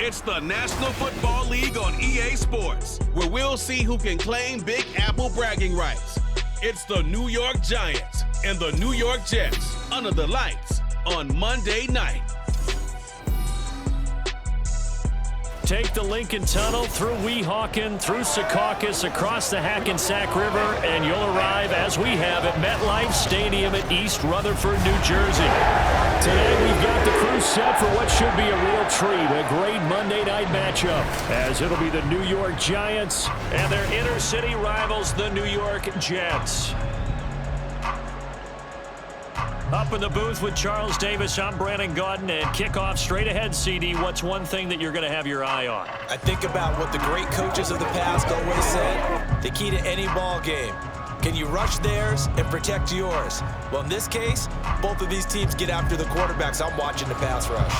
It's the National Football League on EA Sports, where we'll see who can claim Big Apple bragging rights. It's the New York Giants and the New York Jets under the lights on Monday night. Take the Lincoln Tunnel through Weehawken, through Secaucus, across the Hackensack River, and you'll arrive, as we have, at MetLife Stadium at East Rutherford, New Jersey. Today, we've got the crew set for what should be a real treat, a great Monday night matchup, as it'll be the New York Giants and their inner-city rivals, the New York Jets. Up in the booth with Charles Davis, I'm Brandon Gaudin, and kickoff straight ahead, CD. What's one thing that you're going to have your eye on? I think about what the great coaches of the past always said, the key to any ball game. Can you rush theirs and protect yours? Well, in this case, both of these teams get after the quarterbacks. I'm watching the pass rush.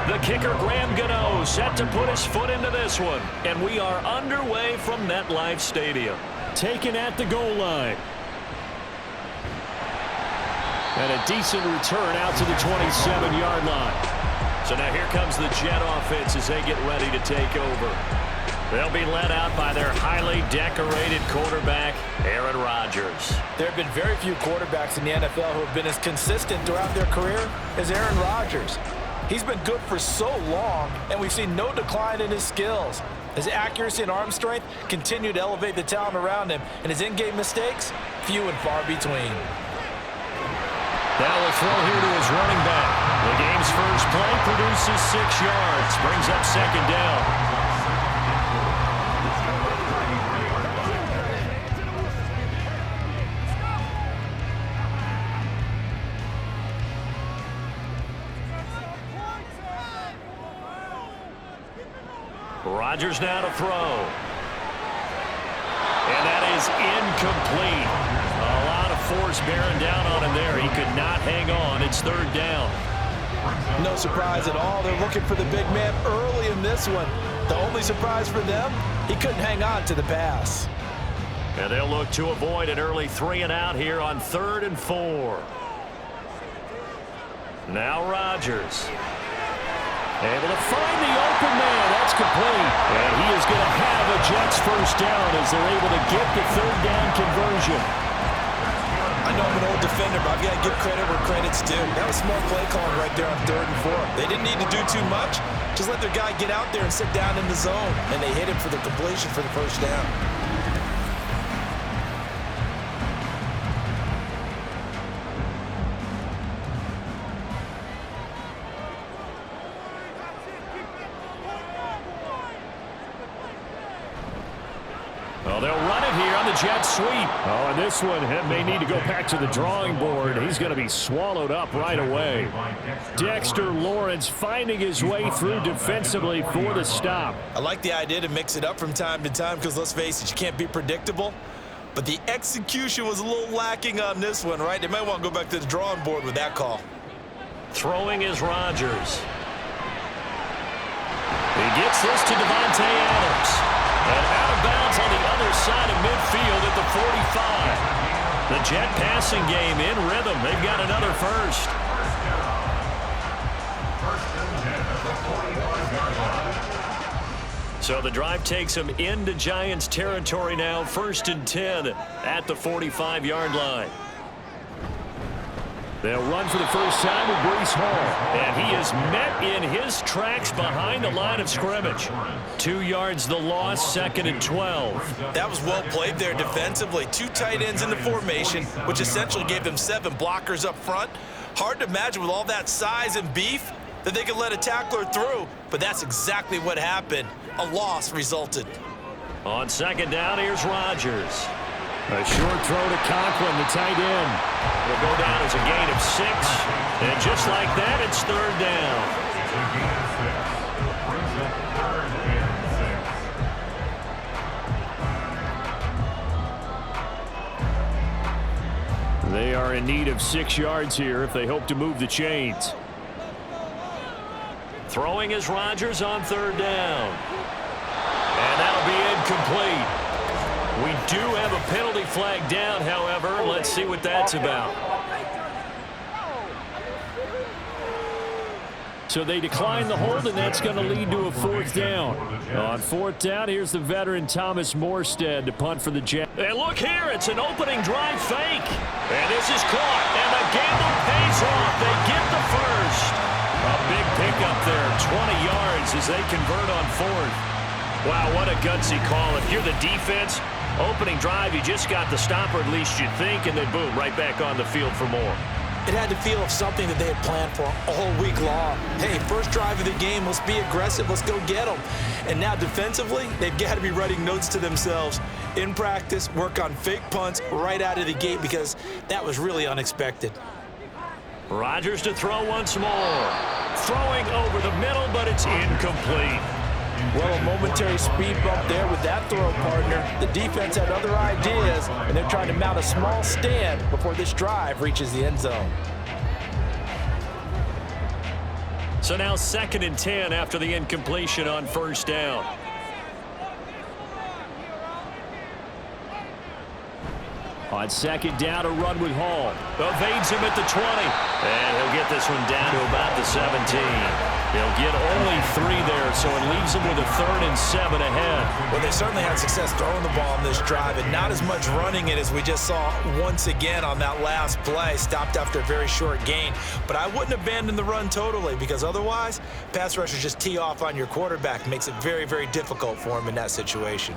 The kicker, Graham Gano, set to put his foot into this one. And we are underway from MetLife Stadium. Taken at the goal line. And a decent return out to the 27-yard line. So now here comes the Jet offense as they get ready to take over. They'll be led out by their highly decorated quarterback, Aaron Rodgers. There have been very few quarterbacks in the NFL who have been as consistent throughout their career as Aaron Rodgers. He's been good for so long, and we've seen no decline in his skills. His accuracy and arm strength continue to elevate the talent around him, and his in-game mistakes, few and far between. Now a throw here to his running back. The game's first play produces 6 yards, brings up second down. Rodgers now to throw. And that is incomplete. A lot of force bearing down on him there. He could not hang on. It's third down. No surprise at all. They're looking for the big man early in this one. The only surprise for them, he couldn't hang on to the pass. And they'll look to avoid an early 3 and out here on 3rd and 4. Now Rodgers. Able to find the open man. That's complete. And he is going to have a Jets first down as they're able to get the third down conversion. I know I'm an old defender, but I've got to give credit where credit's due. That was smart play calling right there on 3rd and 4. They didn't need to do too much. Just let their guy get out there and sit down in the zone. And they hit him for the completion for the first down. Well, they'll run it here on the jet sweep. Oh, and this one may need to go back to the drawing board. He's going to be swallowed up right away. Dexter Lawrence finding his way through defensively for the stop. I like the idea to mix it up from time to time because, let's face it, you can't be predictable. But the execution was a little lacking on this one, right? They might want to go back to the drawing board with that call. Throwing is Rodgers. He gets this to Devontae Adams. And out of bounds on the other side of midfield at the 45. The Jet passing game in rhythm. They've got another first. So the drive takes them into Giants territory now. 1st and 10 at the 45-yard line. They'll run for the first time with Breece Hall. And he is met in his tracks behind the line of scrimmage. 2 yards the loss, 2nd and 12. That was well played there defensively. 2 tight ends in the formation, which essentially gave them 7 blockers up front. Hard to imagine with all that size and beef that they could let a tackler through. But that's exactly what happened. A loss resulted. On 2nd down, here's Rodgers. A short throw to Conklin, the tight end. It'll go down as a gain of 6. And just like that, it's 3rd down. They are in need of 6 yards here if they hope to move the chains. Throwing is Rodgers on 3rd down. And that'll be incomplete. We do have a penalty flag down, however. Let's see what that's about. So they decline the hold, and that's going to lead to a 4th down. On 4th down, here's the veteran Thomas Morstead to punt for the Jets. And look here, it's an opening drive fake. And this is caught, and the gamble pays off. They get the first. A big pickup there, 20 yards as they convert on 4th. Wow, what a gutsy call. If you're the defense, opening drive, you just got the stop, or at least you think, and then boom, right back on the field for more. It had to feel of something that they had planned for all week long. Hey, first drive of the game, let's be aggressive, let's go get them. And now defensively, they've got to be writing notes to themselves. In practice, work on fake punts right out of the gate because that was really unexpected. Rodgers to throw once more. Throwing over the middle, but it's incomplete. Well, a momentary speed bump there with that throw, partner. The defense had other ideas, and they're trying to mount a small stand before this drive reaches the end zone. So now 2nd and 10 after the incompletion on 1st down. On 2nd down, a run with Hall. Evades him at the 20. And he'll get this one down to about the 17. They'll get only 3 there, so it leaves them with a 3rd and 7 ahead. Well, they certainly had success throwing the ball on this drive, and not as much running it as we just saw once again on that last play. Stopped after a very short gain. But I wouldn't abandon the run totally, because otherwise, pass rushers just tee off on your quarterback. Makes it very, very difficult for him in that situation.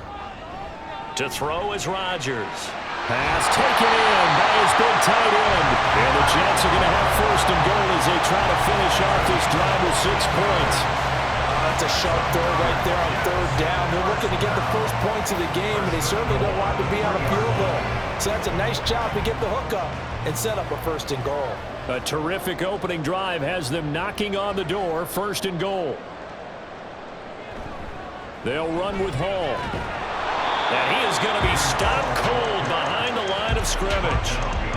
To throw is Rodgers. Pass taken in by his big tight end. And the Jets are going to have 1st and goal as they try to finish off this drive with 6 points. That's a sharp throw right there on 3rd down. They're looking to get the first points of the game, and they certainly don't want to be on a field goal. So that's a nice job to get the hook up and set up a 1st and goal. A terrific opening drive has them knocking on the door. 1st and goal. They'll run with Hall. And he is going to be stopped cold behind the line of scrimmage.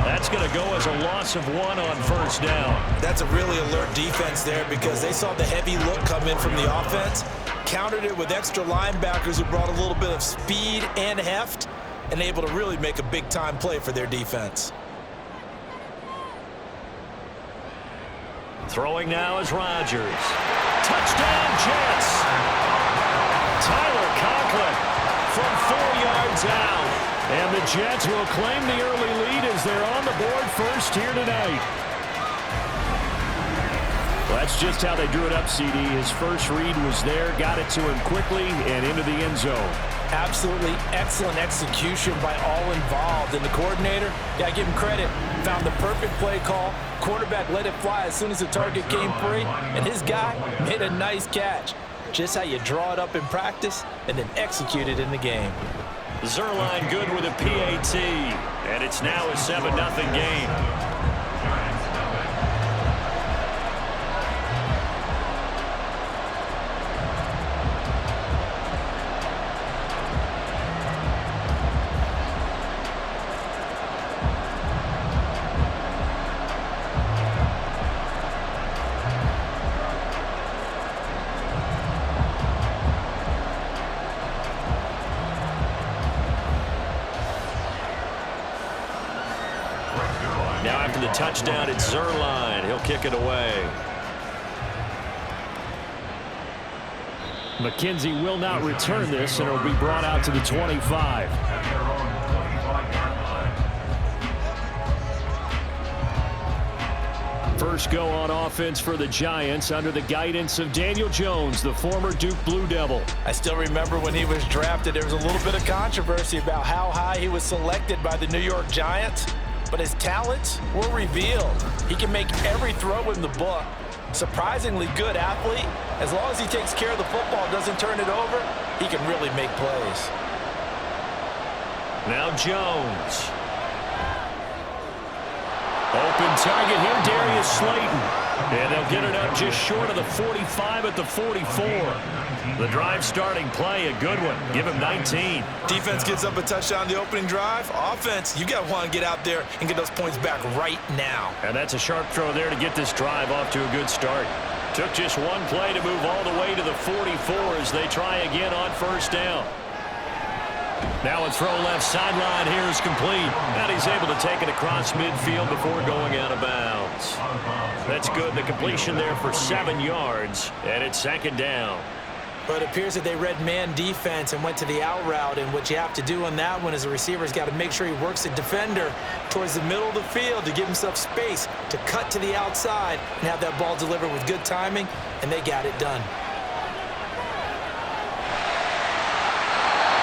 That's going to go as a loss of 1 on 1st down. That's a really alert defense there because they saw the heavy look come in from the offense, countered it with extra linebackers who brought a little bit of speed and heft, and able to really make a big-time play for their defense. Throwing now is Rodgers. Touchdown, Jets! Tyler Conklin from 4 yards out. And the Jets will claim the early lead as they're on the board first here tonight. Well, that's just how they drew it up, CD. His first read was there, got it to him quickly, and into the end zone. Absolutely excellent execution by all involved. And the coordinator, gotta give him credit, found the perfect play call. Quarterback let it fly as soon as the target came free, and his guy made a nice catch. Just how you draw it up in practice and then execute it in the game. Zerline good with a PAT, and it's now a 7-0 game. Now after the touchdown, it's Zerline. He'll kick it away. McKenzie will not return this, and it'll be brought out to the 25. First go on offense for the Giants under the guidance of Daniel Jones, the former Duke Blue Devil. I still remember when he was drafted, there was a little bit of controversy about how high he was selected by the New York Giants. But his talents were revealed. He can make every throw in the book. Surprisingly good athlete. As long as he takes care of the football, doesn't turn it over, he can really make plays. Now Jones. Open target here, Darius Slayton. And they'll get it up just short of the 45 at the 44. The drive starting play, a good one. Give him 19. Defense gets up a touchdown the opening drive. Offense, you got to want to get out there and get those points back right now. And that's a sharp throw there to get this drive off to a good start. Took just one play to move all the way to the 44 as they try again on first down. Now a throw left sideline here is complete. And he's able to take it across midfield before going out of bounds. That's good. The completion there for 7 yards. And it's second down. But it appears that they read man defense and went to the out route. And what you have to do on that one is the receiver's got to make sure he works the defender towards the middle of the field to give himself space to cut to the outside and have that ball delivered with good timing. And they got it done.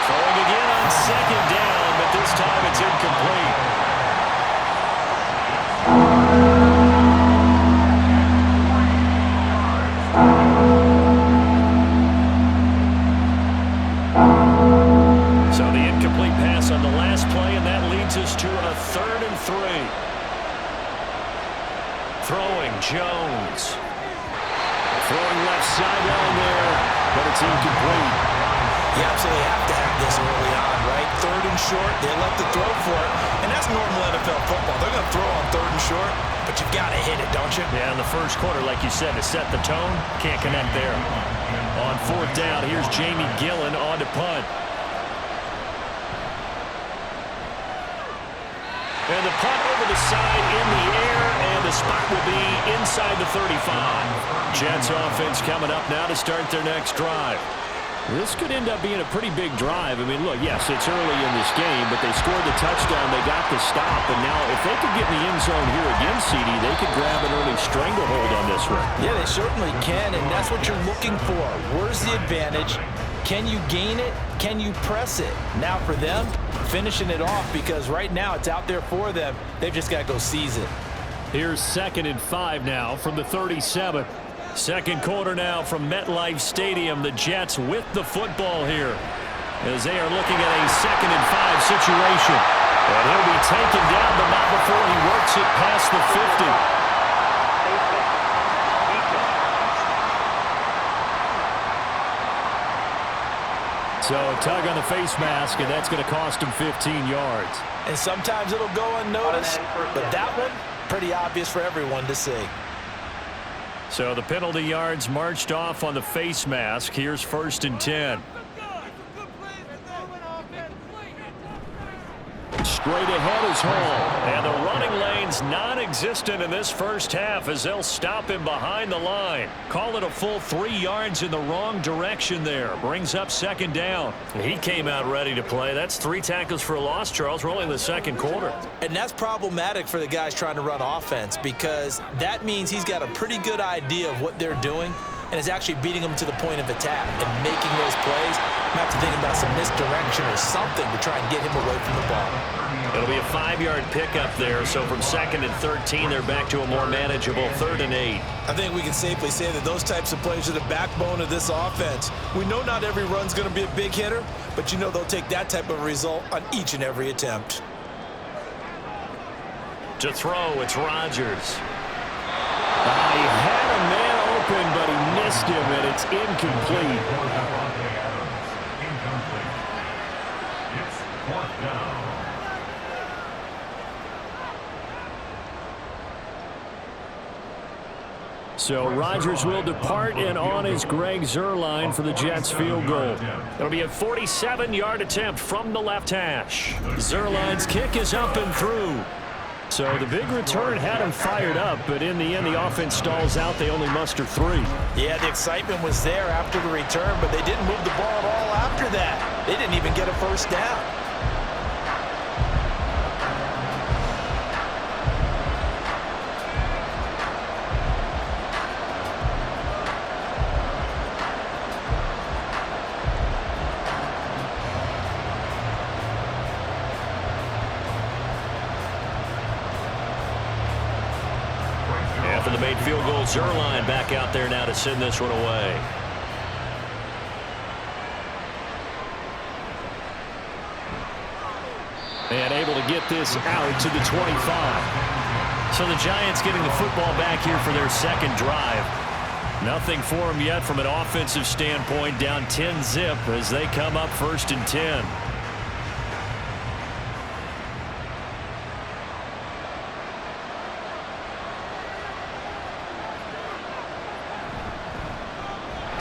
Throwing again on second down, but this time it's incomplete. So the incomplete pass on the last play, and that leads us to a 3rd and 3. Throwing Jones. Throwing left sideline there, but it's incomplete. You absolutely have to have this early on, right? 3rd and short, they let the throw for it, and that's normal NFL football. They're going to throw on 3rd and short, but you've got to hit it, don't you? Yeah, in the first quarter, like you said, to set the tone, can't connect there. On 4th down, here's Jamie Gillen on to punt. And the punt over the side in the air, and the spot will be inside the 35. Jets offense coming up now to start their next drive. This could end up being a pretty big drive. I mean, look, yes, it's early in this game, but they scored the touchdown. They got the stop. And now if they could get in the end zone here again, CD, they could grab an early stranglehold on this one. Yeah, they certainly can, and that's what you're looking for. Where's the advantage? Can you gain it? Can you press it? Now for them, finishing it off, because right now it's out there for them. They've just got to go seize it. Here's 2nd and 5 now from the 37. Second quarter now from MetLife Stadium. The Jets with the football here as they are looking at a 2nd and 5 situation. And he'll be taken down, but not before he works it past the 50. So a tug on the face mask, and that's going to cost him 15 yards. And sometimes it'll go unnoticed, but that one, pretty obvious for everyone to see. So the penalty yards marched off on the face mask. Here's 1st and 10. Straight ahead is Hall. And the running lane's non-existent in this first half as they'll stop him behind the line. Call it a full 3 yards in the wrong direction there. Brings up 2nd down. He came out ready to play. That's 3 tackles for a loss, Charles. We're only in the 2nd quarter. And that's problematic for the guys trying to run offense, because that means he's got a pretty good idea of what they're doing and is actually beating them to the point of attack and making those plays. You have to think about some misdirection or something to try and get him away from the ball. It'll be a 5-yard pickup there, so from 2nd and 13, they're back to a more manageable 3rd and 8. I think we can safely say that those types of plays are the backbone of this offense. We know not every run's going to be a big hitter, but you know they'll take that type of result on each and every attempt. To throw, it's Rodgers. He had a man open, but he missed him, and it's incomplete. So Rodgers will depart, and on is Greg Zuerlein for the Jets field goal. It'll be a 47-yard attempt from the left hash. Zuerlein's kick is up and through. So the big return had him fired up, but in the end, the offense stalls out. They only muster 3. Yeah, the excitement was there after the return, but they didn't move the ball at all after that. They didn't even get a first down. After the made field goal, Zuerlein back out there now to send this one away. And able to get this out to the 25. So the Giants getting the football back here for their second drive. Nothing for them yet from an offensive standpoint, down 10-zip as they come up 1st and 10.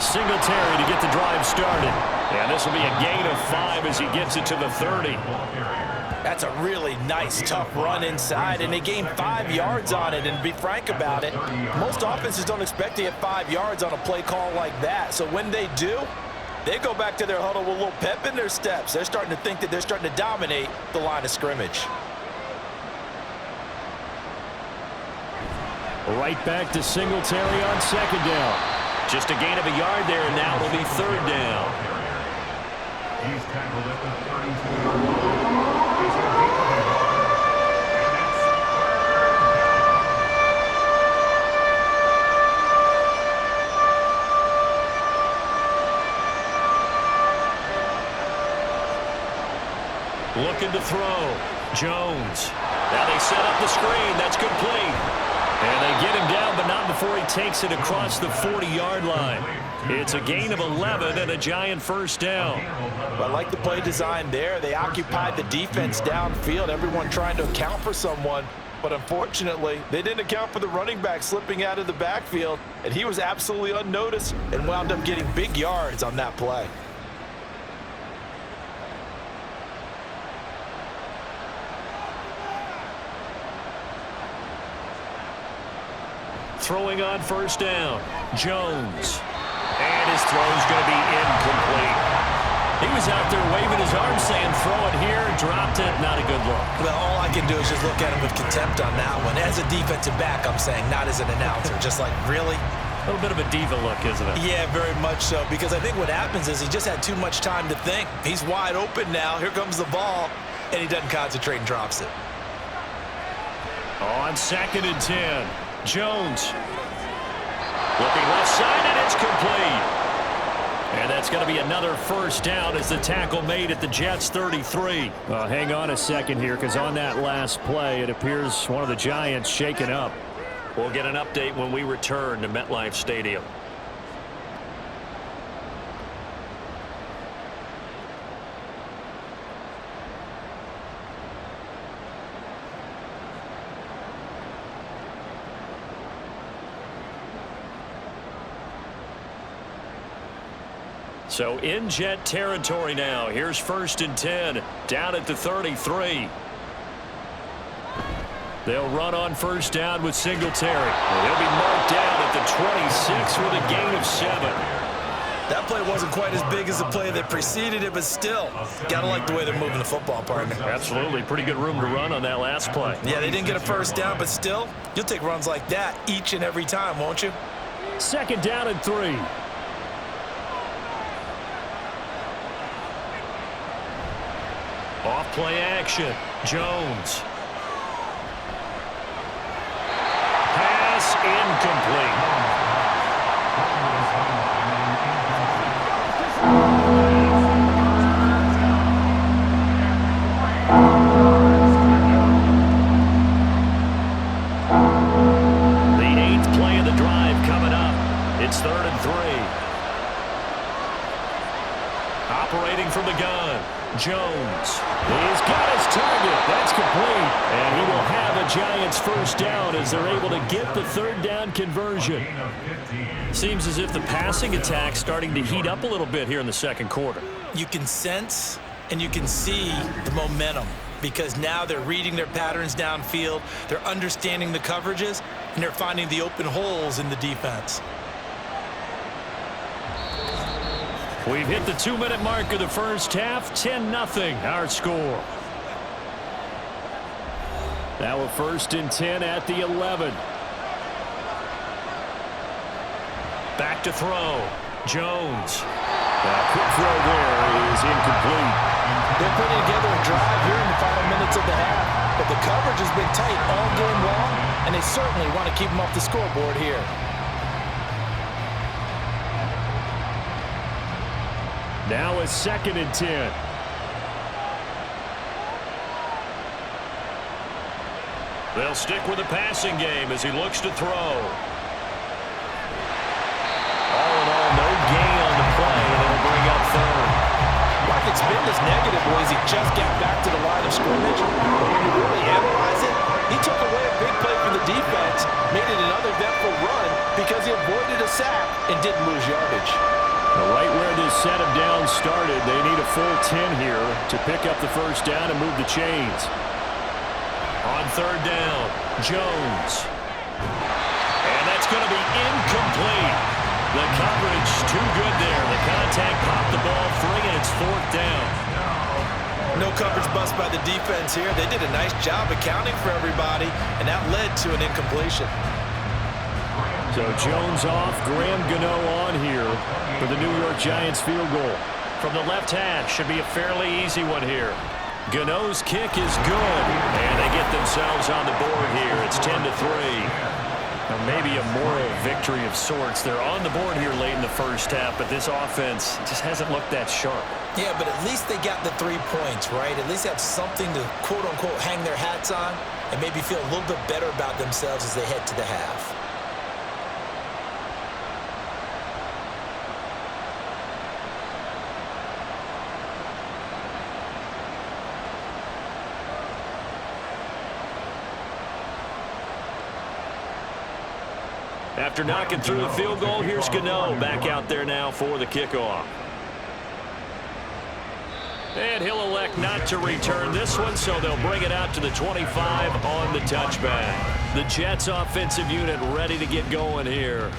Singletary to get the drive started. And this will be a gain of 5 as he gets it to the 30. That's a really nice, tough run inside, and they gained 5 yards on it. And to be frank about it, most offenses don't expect to get 5 yards on a play call like that. So when they do, they go back to their huddle with a little pep in their steps. They're starting to think that they're starting to dominate the line of scrimmage. Right back to Singletary on 2nd down. Just a gain of a yard there, and now it'll be 3rd down. He's tackled at the 32. Looking to throw. Jones. Now they set up the screen. That's complete. And they get him down, but not before he takes it across the 40-yard line. It's a gain of 11 and a Giant 1st down. I like the play design there. They occupied the defense downfield, everyone trying to account for someone. But unfortunately, they didn't account for the running back slipping out of the backfield, and he was absolutely unnoticed and wound up getting big yards on that play. Throwing on 1st down. Jones. And his throw's going to be incomplete. He was out there waving his arm saying throw it here, dropped it, not a good look. Well, all I can do is just look at him with contempt on that one. As a defensive back, I'm saying, not as an announcer. Just like, really? A little bit of a diva look, isn't it? Yeah, very much so, because I think what happens is he just had too much time to think. He's wide open now. Here comes the ball, and he doesn't concentrate and drops it. On 2nd and 10. Jones. Looking left side, and it's complete. And that's going to be another 1st down as the tackle made at the Jets' 33. Hang on a second here, because on that last play, it appears one of the Giants shaken up. We'll get an update when we return to MetLife Stadium. So in Jet territory now. Here's 1st and 10 down at the 33. They'll run on 1st down with Singletary. He'll be marked down at the 26 with a gain of 7. That play wasn't quite as big as the play that preceded it, but still, got to like the way they're moving the football, partner. Absolutely. Pretty good room to run on that last play. Yeah, they didn't get a 1st down, but still, you'll take runs like that each and every time, won't you? 2nd down and 3. Off play action. Jones. Pass incomplete. The 8th play of the drive coming up. It's 3rd and 3. Operating from the gun. Jones. He's got his target. That's complete. And he will have a Giants 1st down as they're able to get the 3rd down conversion. Seems as if the passing attack's starting to heat up a little bit here in the 2nd quarter. You can sense and you can see the momentum because now they're reading their patterns downfield, they're understanding the coverages, and they're finding the open holes in the defense. We've hit the 2-minute mark of the 1st half. 10-0 our score. Now a 1st and 10 at the 11. Back to throw. Jones. Quick throw there is incomplete. They're putting together a drive here in the final minutes of the half, but the coverage has been tight all game long, and they certainly want to keep them off the scoreboard here. Now a 2nd and 10. They'll stick with the passing game as he looks to throw. All in all, no gain on the play, and it'll bring up third. Like it's been this negative, boys. He just got back to the line of scrimmage. But when you really analyze it, he took away a big play from the defense, made it another eventful run because he avoided a sack and didn't lose yardage. Right where this set of downs started, they need a full 10 here to pick up the first down and move the chains. On third down, Jones. And that's going to be incomplete. The coverage too good there. The contact popped the ball free, and it's fourth down. No coverage bust by the defense here. They did a nice job accounting for everybody, and that led to an incompletion. So Jones off, Graham Gano on here for the New York Giants field goal. From the left hash, should be a fairly easy one here. Gano's kick is good, and they get themselves on the board here. It's 10-3. Now maybe a moral victory of sorts. They're on the board here late in the first half, but this offense just hasn't looked that sharp. Yeah, but at least they got the 3 points, right? At least have something to, quote-unquote, hang their hats on and maybe feel a little bit better about themselves as they head to the half. After knocking through the field goal, here's Gano back out there now for the kickoff. And he'll elect not to return this one, so they'll bring it out to the 25 on the touchback. The Jets offensive unit ready to get going here.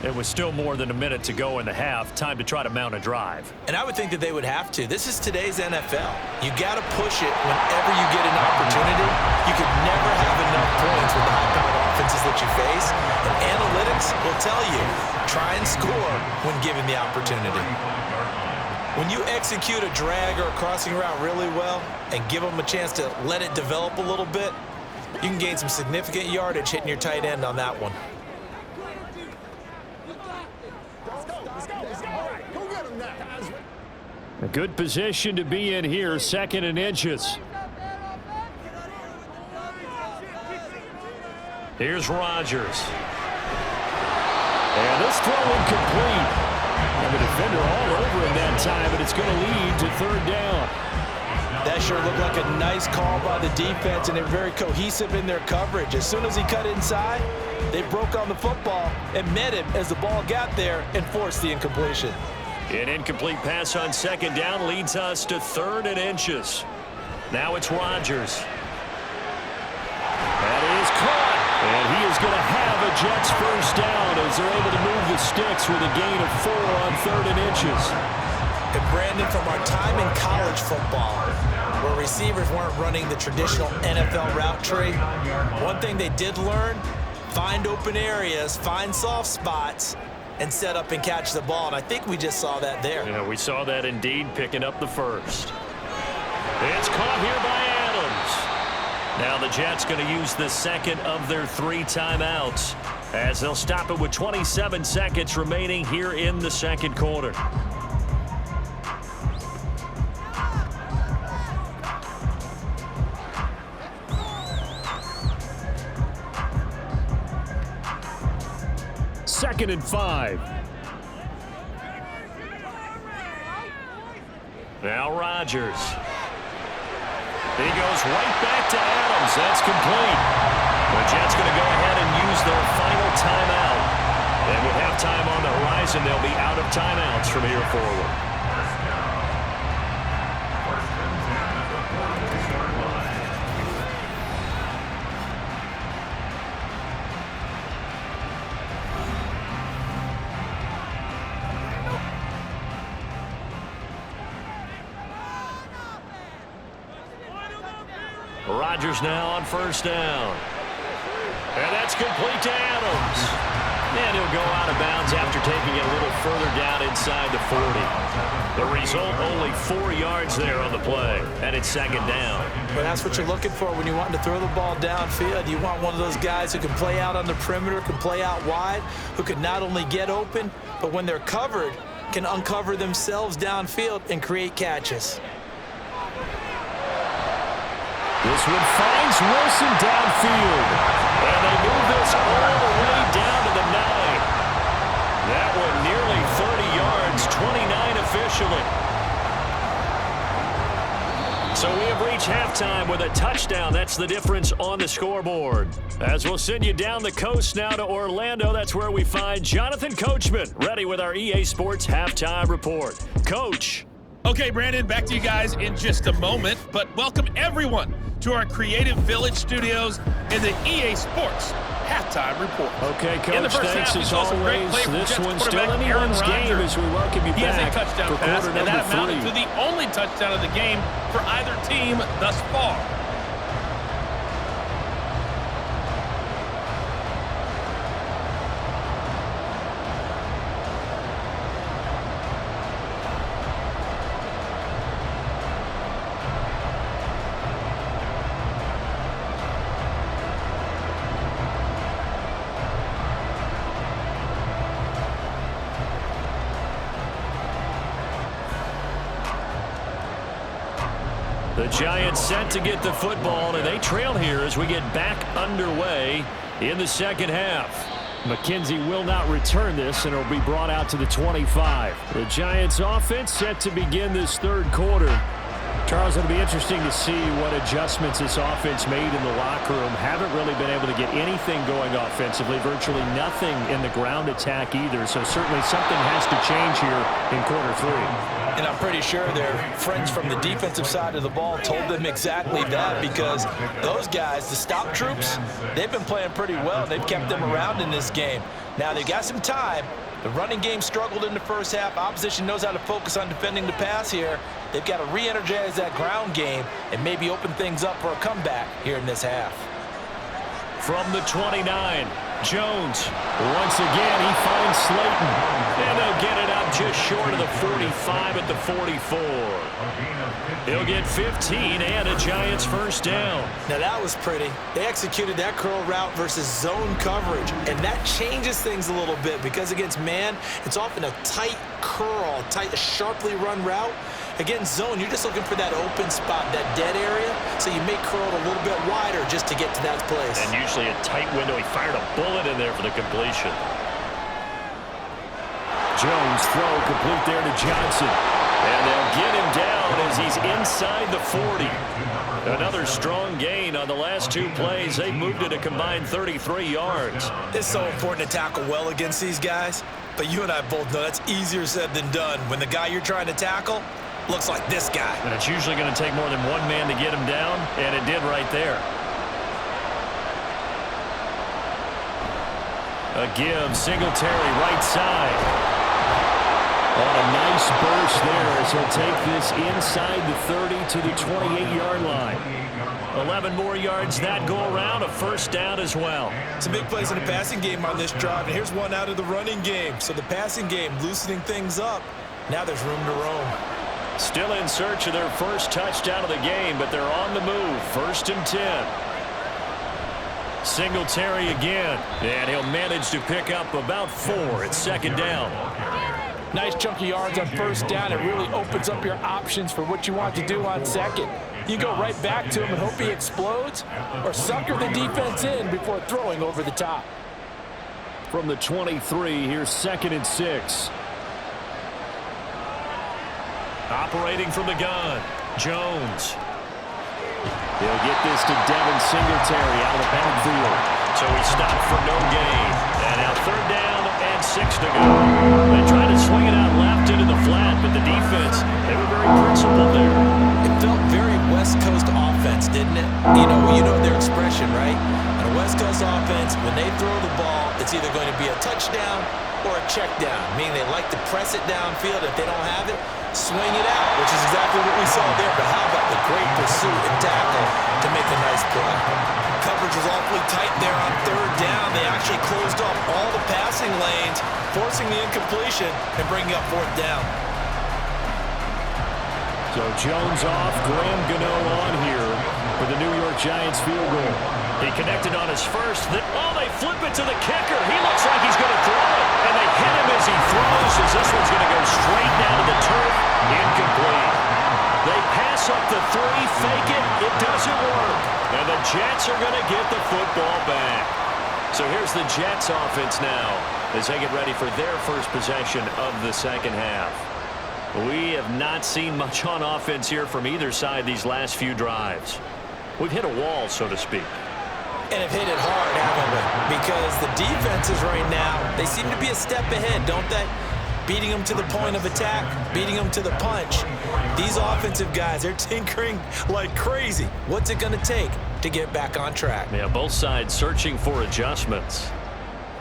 It was still more than a minute to go in the half. Time to try to mount a drive. And I would think that they would have to. This is today's NFL. You got to push it whenever you get an opportunity. You could never have enough points with the high-powered offenses that you face. And analytics will tell you, try and score when given the opportunity. When you execute a drag or a crossing route really well and give them a chance to let it develop a little bit, you can gain some significant yardage hitting your tight end on that one. A good position to be in here, 2nd and inches. Here's Rodgers. And this throw incomplete. And the defender all over him that time, but it's going to lead to third down. That sure looked like a nice call by the defense, and they're very cohesive in their coverage. As soon as he cut inside, they broke on the football and met him as the ball got there and forced the incompletion. An incomplete pass on 2nd down leads us to 3rd and inches. Now it's Rodgers. That is caught. And he is going to have a Jets first down as they're able to move the sticks with a gain of 4 on 3rd and inches. And Brandon, from our time in college football, where receivers weren't running the traditional NFL route tree, one thing they did learn, find open areas, find soft spots, and set up and catch the ball. And I think we just saw that there. Yeah, we saw that indeed, picking up the first. It's caught here by Adams. Now the Jets going to use the 2nd of their 3 timeouts as they'll stop it with 27 seconds remaining here in the 2nd quarter. Second and 5. Now Rodgers. He goes right back to Adams. That's complete. The Jets going to go ahead and use their final timeout. And with halftime on the horizon, they'll be out of timeouts from here forward. Rodgers now on first down. And that's complete to Adams. And he'll go out of bounds after taking it a little further down inside the 40. The result, only 4 yards there on the play. And it's 2nd down. But that's what you're looking for when you want to throw the ball downfield. You want one of those guys who can play out on the perimeter, can play out wide, who can not only get open, but when they're covered, can uncover themselves downfield and create catches. This one finds Wilson downfield. And they move this all the way down to the 9. That one nearly 30 yards, 29 officially. So we have reached halftime with a touchdown. That's the difference on the scoreboard. As we'll send you down the coast now to Orlando, that's where we find Jonathan Coachman, ready with our EA Sports Halftime Report. Coach. Okay, Brandon, back to you guys in just a moment, but welcome everyone to our Creative Village studios in the EA Sports Halftime Report. Okay, Coach, thanks as always. This one's still anyone's game as we welcome you back. He has a touchdown pass, and that amounted 3. to the only touchdown of the game for either team thus far. The Giants set to get the football, and they trail here as we get back underway in the second half. McKenzie will not return this, and it'll be brought out to the 25. The Giants offense set to begin this third quarter. Charles, it'll be interesting to see what adjustments this offense made in the locker room. Haven't really been able to get anything going offensively, virtually nothing in the ground attack either. So certainly something has to change here in quarter 3. And I'm pretty sure their friends from the defensive side of the ball told them exactly that, because those guys, the stop troops, they've been playing pretty well. They've kept them around in this game. Now they've got some time. The running game struggled in the first half. Opposition knows how to focus on defending the pass here. They've got to re-energize that ground game and maybe open things up for a comeback here in this half. From the 29, Jones. Once again, he finds Slayton. And they'll get it up just short of the 45 at the 44. He'll get 15 and a Giants first down. Now that was pretty. They executed that curl route versus zone coverage, and that changes things a little bit because against man, it's often a tight curl, tight, sharply run route. Against zone, you're just looking for that open spot, that dead area, so you may curl it a little bit wider just to get to that place. And usually a tight window. He fired a bullet in there for the completion. Jones throw complete there to Johnson. And they'll get him down as he's inside the 40. Another strong gain on the last 2 plays. They moved it a combined 33 yards. It's so important to tackle well against these guys, but you and I both know that's easier said than done when the guy you're trying to tackle looks like this guy. And it's usually going to take more than one man to get him down, and it did right there. A give, Singletary right side. On a nice burst there as he'll take this inside the 30 to the 28-yard line. 11 more yards that go around, a first down as well. Some big plays in the passing game on this drive, and here's one out of the running game. So the passing game loosening things up. Now there's room to roam. Still in search of their first touchdown of the game, but they're on the move. 1st and 10. Singletary again, and he'll manage to pick up about 4 at second down. Nice chunky yards on first down. It really opens up your options for what you want to do on second. You go right back to him and hope he explodes, or sucker the defense in before throwing over the top. From the 23, here's 2nd and 6. Operating from the gun, Jones. He'll get this to Devin Singletary out of the backfield. So he stopped for no gain. And now 3rd down and 6 to go. They tried to swing it out left into the flat, but the defense, they were very principled there. It felt very West Coast offense, didn't it? You know their expression, right? On a West Coast offense, when they throw the ball, it's either going to be a touchdown or a check down, meaning they like to press it downfield. If they don't have it, swing it out, which is exactly what we saw there. But how about the great pursuit and tackle to make a nice play? Coverage was awfully tight there on 3rd down. They actually closed off all the passing lanes, forcing the incompletion and bringing up 4th down. So Jones off, Graham Gano on here for the New York Giants field goal. He connected on his first. Then, they flip it to the kicker. He looks like he's going to throw it. And they hit him as he throws, as this one's going to go straight down to the turf. Incomplete. They pass up the 3 three, fake it. It doesn't work. And the Jets are going to get the football back. So here's the Jets offense now as they get ready for their first possession of the second half. We have not seen much on offense here from either side these last few drives. We've hit a wall, so to speak. And have hit it hard, haven't we? Because the defenses right now, they seem to be a step ahead, don't they? Beating them to the point of attack, beating them to the punch. These offensive guys, they're tinkering like crazy. What's it going to take to get back on track? Yeah, both sides searching for adjustments.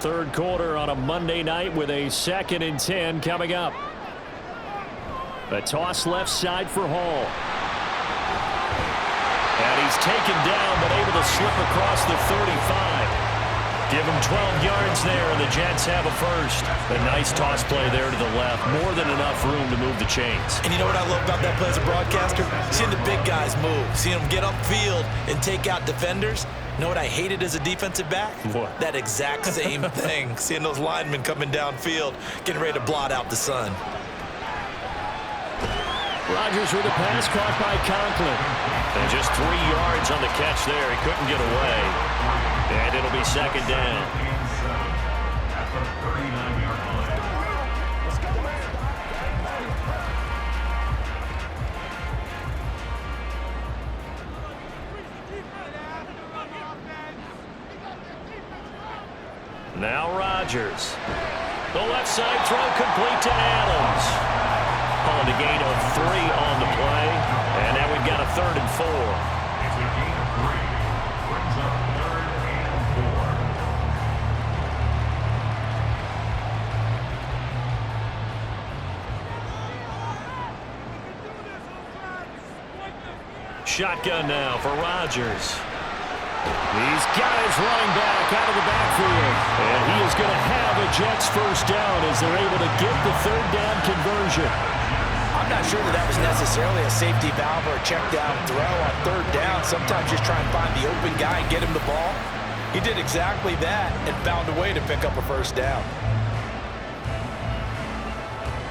Third quarter on a Monday night with a 2nd and 10 coming up. A toss left side for Hall. And he's taken down, but able to slip across the 35. Give him 12 yards there, and the Jets have a first. A nice toss play there to the left. More than enough room to move the chains. And you know what I love about that play as a broadcaster? Seeing the big guys move. Seeing them get upfield and take out defenders. You know what I hated as a defensive back? What? That exact same thing. Seeing those linemen coming downfield, getting ready to blot out the sun. Rodgers with a pass caught by Conklin. And just 3 yards on the catch there. He couldn't get away. And it'll be second down. At the 39-yard line. Now Rodgers. The left side throw complete to Adams. Calling a gain of 3 on the play. And now we've got a 3rd and 4. It's a gain of 3. Brings up 3rd and 4. Shotgun now for Rodgers. These guys running back out of the backfield. And he is going to have a Jets first down as they're able to get the 3rd down conversion. I'm not sure that was necessarily a safety valve or a check down throw on 3rd down. Sometimes just try and find the open guy and get him the ball. He did exactly that and found a way to pick up a first down.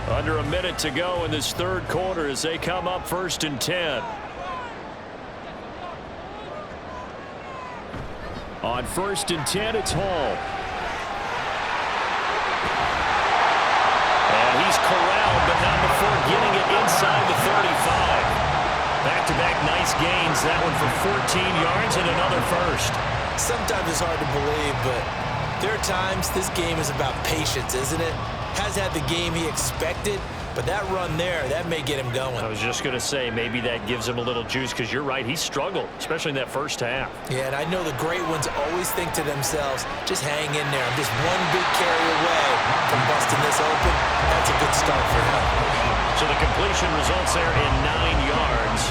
Under a minute to go in this 3rd quarter as they come up 1st and 10. On 1st and 10, it's Hall. And he's corralled, but not before getting it inside the 35. Back-to-back nice gains. That one for 14 yards and another first. Sometimes it's hard to believe, but there are times this game is about patience, isn't it? Has had the game he expected, but that run there, that may get him going. I was just going to say, maybe that gives him a little juice, because you're right, he struggled, especially in that first half. Yeah, and I know the great ones always think to themselves, just hang in there. I'm just one big carry away from busting this open. That's a good start for him. So the completion results there in 9 yards,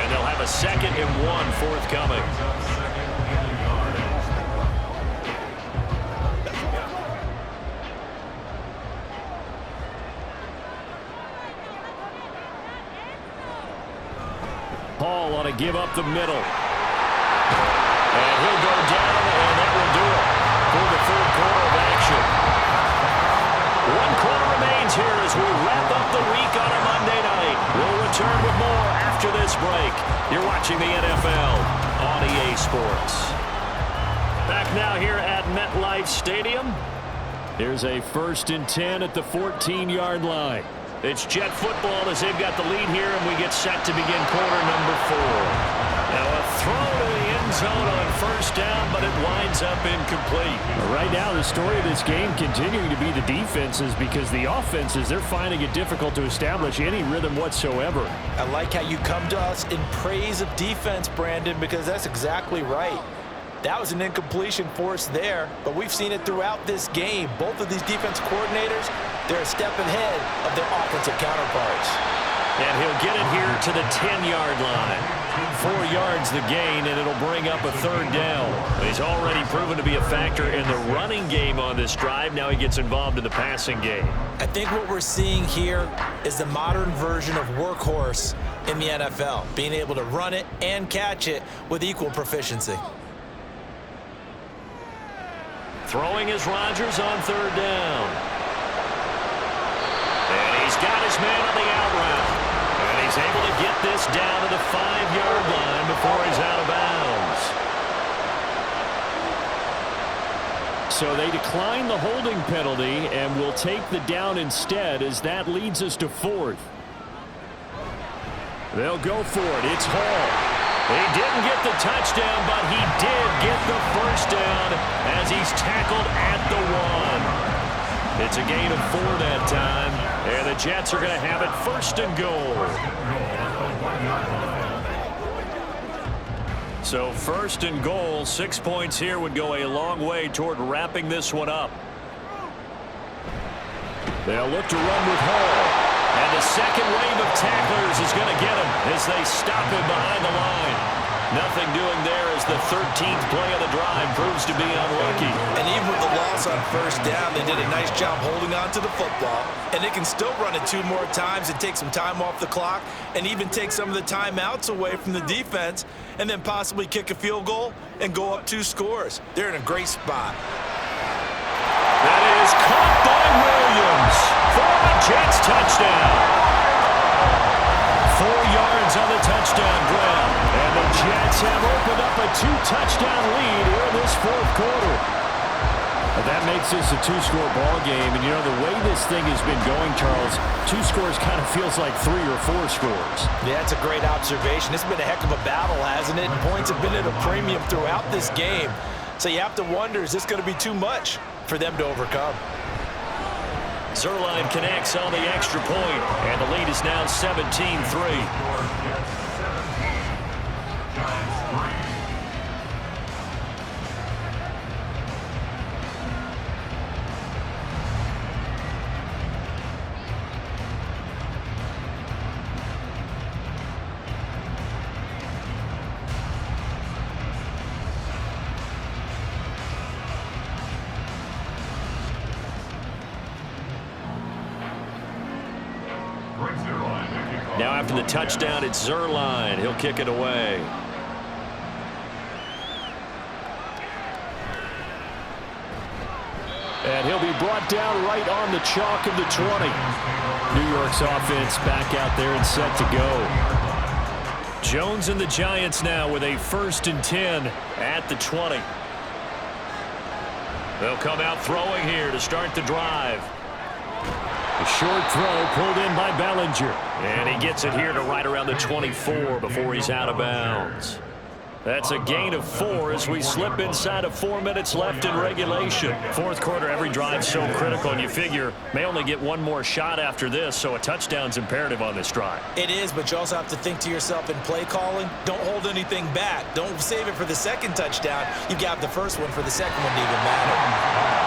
and they'll have a 2nd and 1 forthcoming. Hall ought to give up the middle. And he'll go down, and that will do it for the 3rd quarter of action. 1 quarter remains here as we wrap up the week on a Monday night. We'll return with more after this break. You're watching the NFL on EA Sports. Back now here at MetLife Stadium. Here's a 1st and 10 at the 14-yard line. It's Jet football as they've got the lead here, and we get set to begin quarter number 4. Now a throw to the end zone on 1st down, but it winds up incomplete. Right now, the story of this game continuing to be the defenses, because the offenses, they're finding it difficult to establish any rhythm whatsoever. I like how you come to us in praise of defense, Brandon, because that's exactly right. That was an incompletion for us there, but we've seen it throughout this game. Both of these defense coordinators, they're a step ahead of their offensive counterparts. And he'll get it here to the 10-yard line. 4 yards the gain, and it'll bring up a 3rd down. He's already proven to be a factor in the running game on this drive. Now he gets involved in the passing game. I think what we're seeing here is the modern version of workhorse in the NFL, being able to run it and catch it with equal proficiency. Throwing is Rodgers on 3rd down. And he's got his man on the out route. And he's He's able to get this down to the 5-yard line before he's out of bounds. So they decline the holding penalty and will take the down instead, as that leads us to 4th. They'll go for it. It's Hall. He didn't get the touchdown, but he did get the first down as he's tackled at the 1. It's a gain of 4 that time, and the Jets are going to have it 1st and goal. So 1st and goal, 6 points here would go a long way toward wrapping this one up. They'll look to run with Hall. And the second wave of tacklers is going to get him as they stop him behind the line. Nothing doing there as the 13th play of the drive proves to be unlucky. And even with the loss on 1st down, they did a nice job holding on to the football. And they can still run it 2 more times and take some time off the clock and even take some of the timeouts away from the defense and then possibly kick a field goal and go up 2 scores. They're in a great spot. That is caught by Williams for a Jets touchdown. 4 yards on the touchdown grab. And the Jets have opened up a 2-touchdown lead here in this 4th quarter. That makes this a 2-score ball game. And, you know, the way this thing has been going, Charles, 2 scores kind of feels like 3 or 4 scores. Yeah, that's a great observation. It's been a heck of a battle, hasn't it? And points have been at a premium throughout this game. So you have to wonder, is this going to be too much for them to overcome? Zerline connects on the extra point, and the lead is now 17-3. Now after the touchdown, it's Zerline. He'll kick it away. And he'll be brought down right on the chalk of the 20. New York's offense back out there and set to go. Jones and the Giants now with a 1st and 10 at the 20. They'll come out throwing here to start the drive. A short throw pulled in by Bellinger. And he gets it here to right around the 24 before he's out of bounds. That's a gain of 4 as we slip inside of 4 minutes left in regulation. 4th quarter, every drive so critical, and you figure may only get 1 more shot after this, so a touchdown's imperative on this drive. It is, but you also have to think to yourself in play calling, don't hold anything back. Don't save it for the second touchdown. You got the first one for the second one to even matter.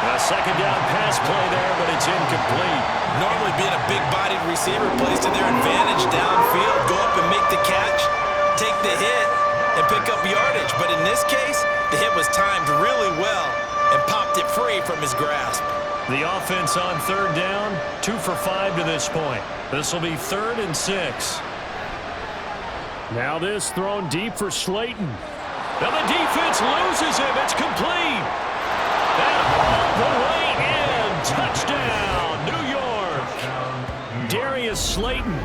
A second down pass play there, but it's incomplete. Normally being a big-bodied receiver plays to their advantage downfield. Go up and make the catch, take the hit, and pick up yardage. But in this case, the hit was timed really well and popped it free from his grasp. The offense on 3rd down, 2 for 5 to this point. This will be 3rd and 6. Now this thrown deep for Slayton. Now the defense loses him. It's complete. That all the way in. Touchdown, New York. Darius Slayton.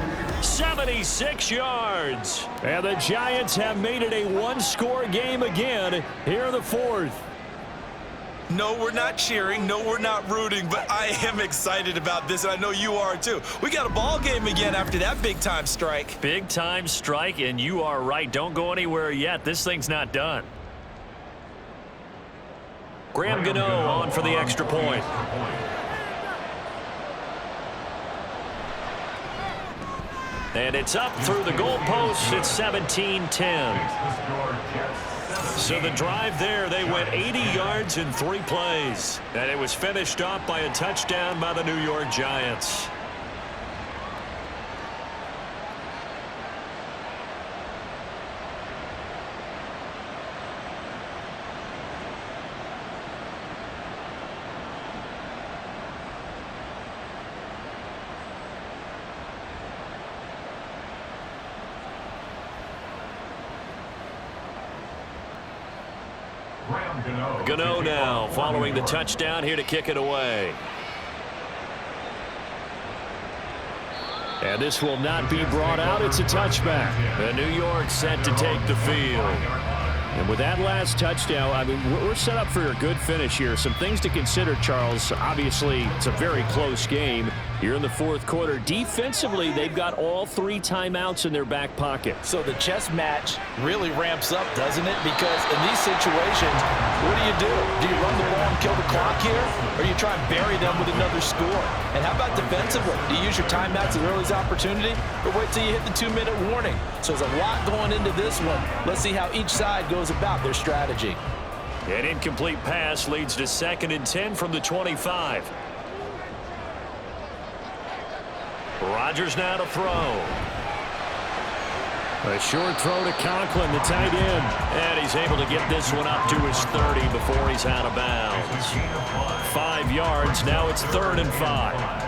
76 yards. And the Giants have made it a 1-score game again here in the 4th. No, we're not cheering. No, we're not rooting. But I am excited about this, and I know you are too. We got a ball game again after that big-time strike. Big-time strike, and you are right. Don't go anywhere yet. This thing's not done. Graham Gano on for the extra point. And it's up through the goalposts. It's 17-10. So the drive there, they went 80 yards in 3 plays. And it was finished off by a touchdown by the New York Giants. Gano now following the touchdown here to kick it away. And this will not be brought out. It's a touchback. The New York set to take the field. And with that last touchdown, I mean, we're set up for a good finish here. Some things to consider, Charles. Obviously, it's a very close game here in the fourth quarter. Defensively, they've got all 3 timeouts in their back pocket. So the chess match really ramps up, doesn't it? Because in these situations, what do? Do you run the ball and kill the clock here? Or you try and bury them with another score? And how about defensively? Do you use your timeouts at earliest opportunity? Or wait till you hit the 2-minute warning? So there's a lot going into this one. Let's see how each side goes about their strategy. An incomplete pass leads to 2nd and 10 from the 25. Rodgers now to throw. A short throw to Conklin, the tight end. And he's able to get this one up to his 30 before he's out of bounds. 5 yards. Now it's 3rd and 5.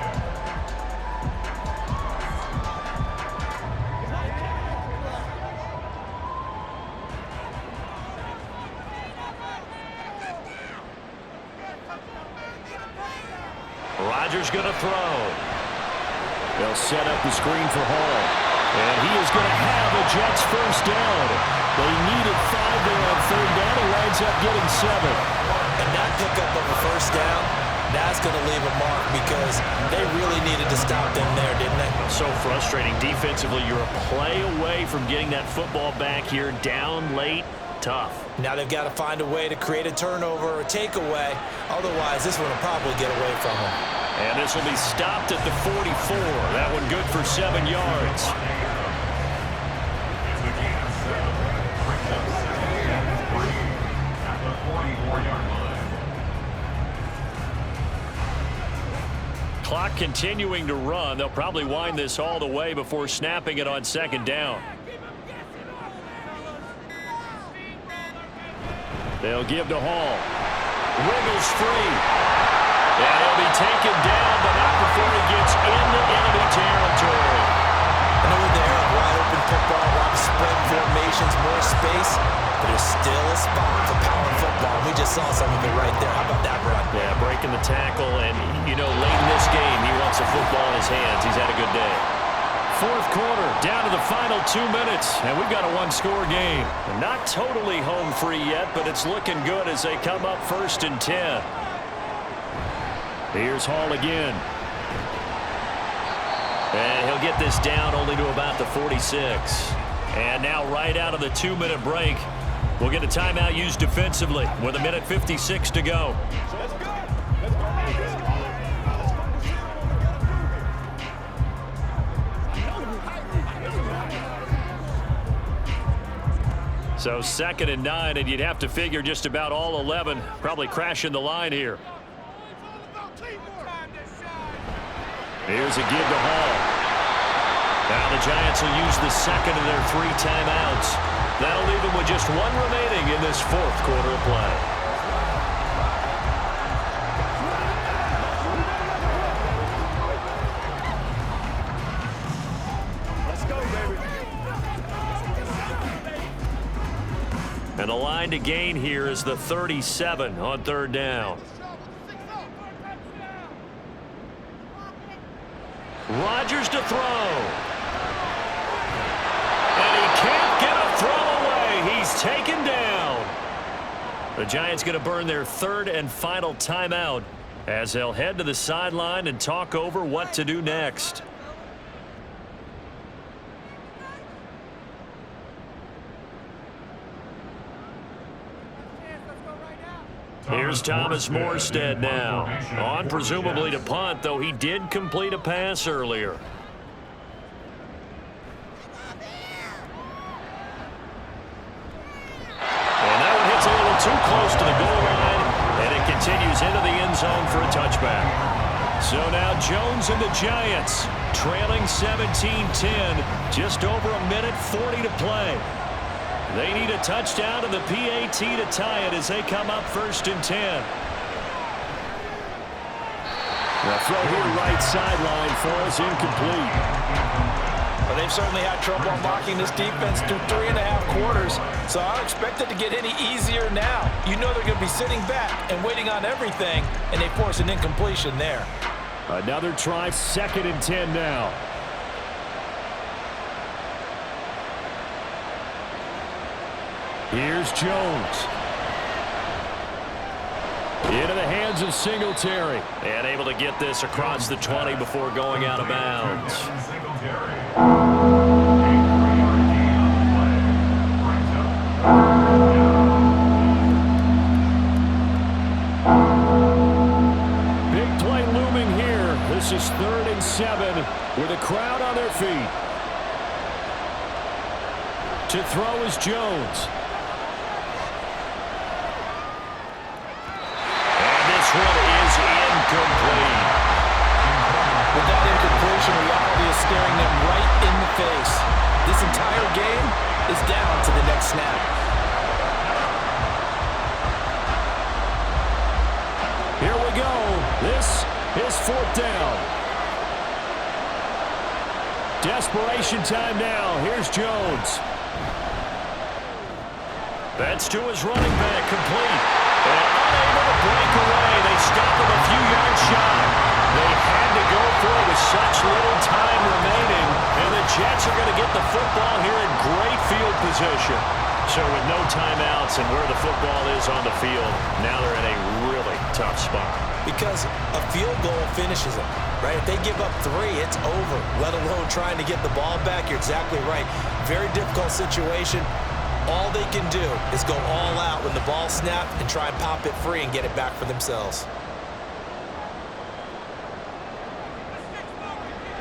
Rodgers going to throw. They'll set up the screen for Hall. And he is going to have a Jets first down. They needed 5 there on 3rd down. He winds up getting 7. And that pickup of a first down, that's going to leave a mark because they really needed to stop them there, didn't they? So frustrating. Defensively, you're a play away from getting that football back here. Down late. Tough. Now they've got to find a way to create a turnover or a takeaway. Otherwise, this one will probably get away from them. And this will be stopped at the 44. That one good for 7 yards. Clock continuing to run. They'll probably wind this all the way before snapping it on 2nd down. They'll give to Hall. Wiggles free. And he'll be taken down, but not before he gets into enemy territory. I know they're a wide open football, a lot of spread formations, more space, but there's still a spot for power football. We just saw some of it right there. How about that run? Yeah, breaking the tackle, and, you know, late in this game, he wants the football in his hands. He's had a good day. Fourth quarter, down to the final 2 minutes, and we've got a 1-score game. Not totally home free yet, but it's looking good as they come up 1st and 10. Here's Hall again. And he'll get this down only to about the 46. And now right out of the 2-minute break, we'll get a timeout used defensively with 1:56 to go. So 2nd and 9, and you'd have to figure just about all 11 probably crashing the line here. Here's a give to Hall. Now the Giants will use the 2nd of their 3 timeouts. That'll leave them with just 1 remaining in this 4th quarter of play. Let's go, baby. And the line to gain here is the 37 on 3rd down. Rodgers to throw. And he can't get a throw away. He's taken down. The Giants going to burn their 3rd and final timeout as they'll head to the sideline and talk over what to do next. Here's Thomas Morstead now. On presumably to punt, though he did complete a pass earlier. And that one hits a little too close to the goal line, and it continues into the end zone for a touchback. So now Jones and the Giants trailing 17-10, just over 1:40 to play. They need a touchdown and the PAT to tie it as they come up 1st and 10. The throw here right sideline falls incomplete. Well, they've certainly had trouble unlocking this defense through 3.5 quarters, so I don't expect it to get any easier now. You know they're going to be sitting back and waiting on everything, and they force an incompletion there. Another try, 2nd and 10 now. Here's Jones. Into the hands of Singletary. And able to get this across the 20 before going out of bounds. Big play looming here. This is 3rd and 7 with a crowd on their feet. To throw is Jones. One is incomplete. With that incompletion, reality is staring them right in the face. This entire game is down to the next snap. Here we go. This is 4th down. Desperation time now. Here's Jones. That's to his running back, complete. And unable to break away. They stop him a few yards shy. They had to go for it with such little time remaining. And the Jets are going to get the football here in great field position. So with no timeouts and where the football is on the field, now they're in a really tough spot. Because a field goal finishes them, right? If they give up 3, it's over, let alone trying to get the ball back. You're exactly right. Very difficult situation. All they can do is go all out when the ball snapped and try and pop it free and get it back for themselves.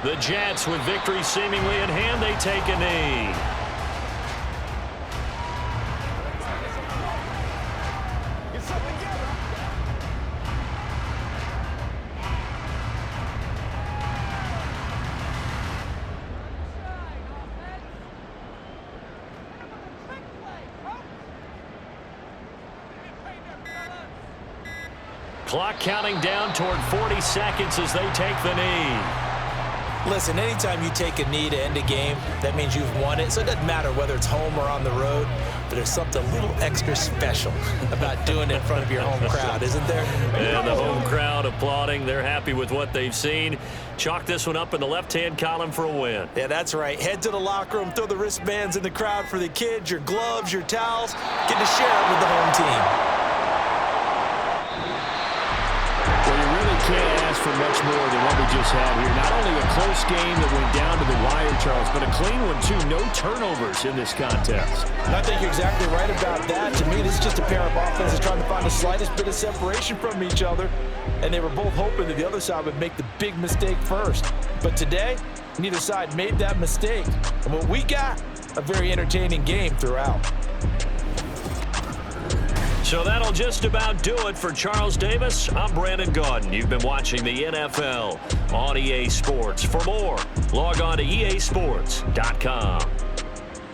The Jets, with victory seemingly in hand, they take a knee. Clock counting down toward 40 seconds as they take the knee. Listen, anytime you take a knee to end a game, that means you've won it. So it doesn't matter whether it's home or on the road, but there's something a little extra special about doing it in front of your home crowd, isn't there? And the home crowd applauding. They're happy with what they've seen. Chalk this one up in the left-hand column for a win. Yeah, that's right. Head to the locker room, throw the wristbands in the crowd for the kids, your gloves, your towels. Get to share it with the home team. Well, you really can't ask for much more than what we just had here. Not only a close game that went down to the wire, Charles, but a clean one, too. No turnovers in this contest. I think you're exactly right about that. To me, this is just a pair of offenses trying to find the slightest bit of separation from each other, and they were both hoping that the other side would make the big mistake first. But today, neither side made that mistake. And what we got, a very entertaining game throughout. So that'll just about do it for Charles Davis. I'm Brandon Gaudin. You've been watching the NFL on EA Sports. For more, log on to easports.com.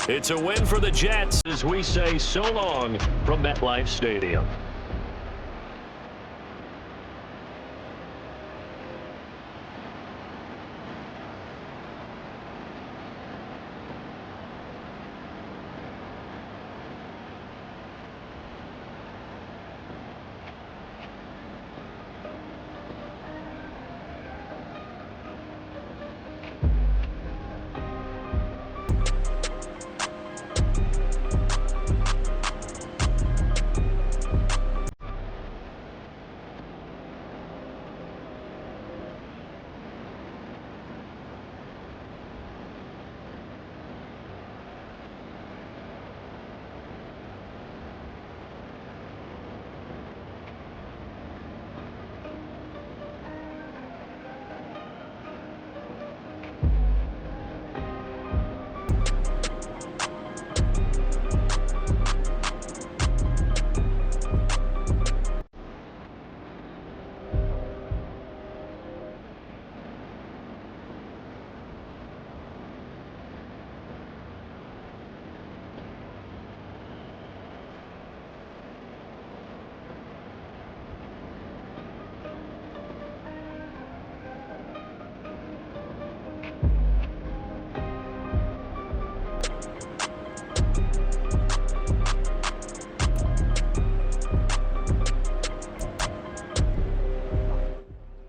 It's a win for the Jets as we say so long from MetLife Stadium.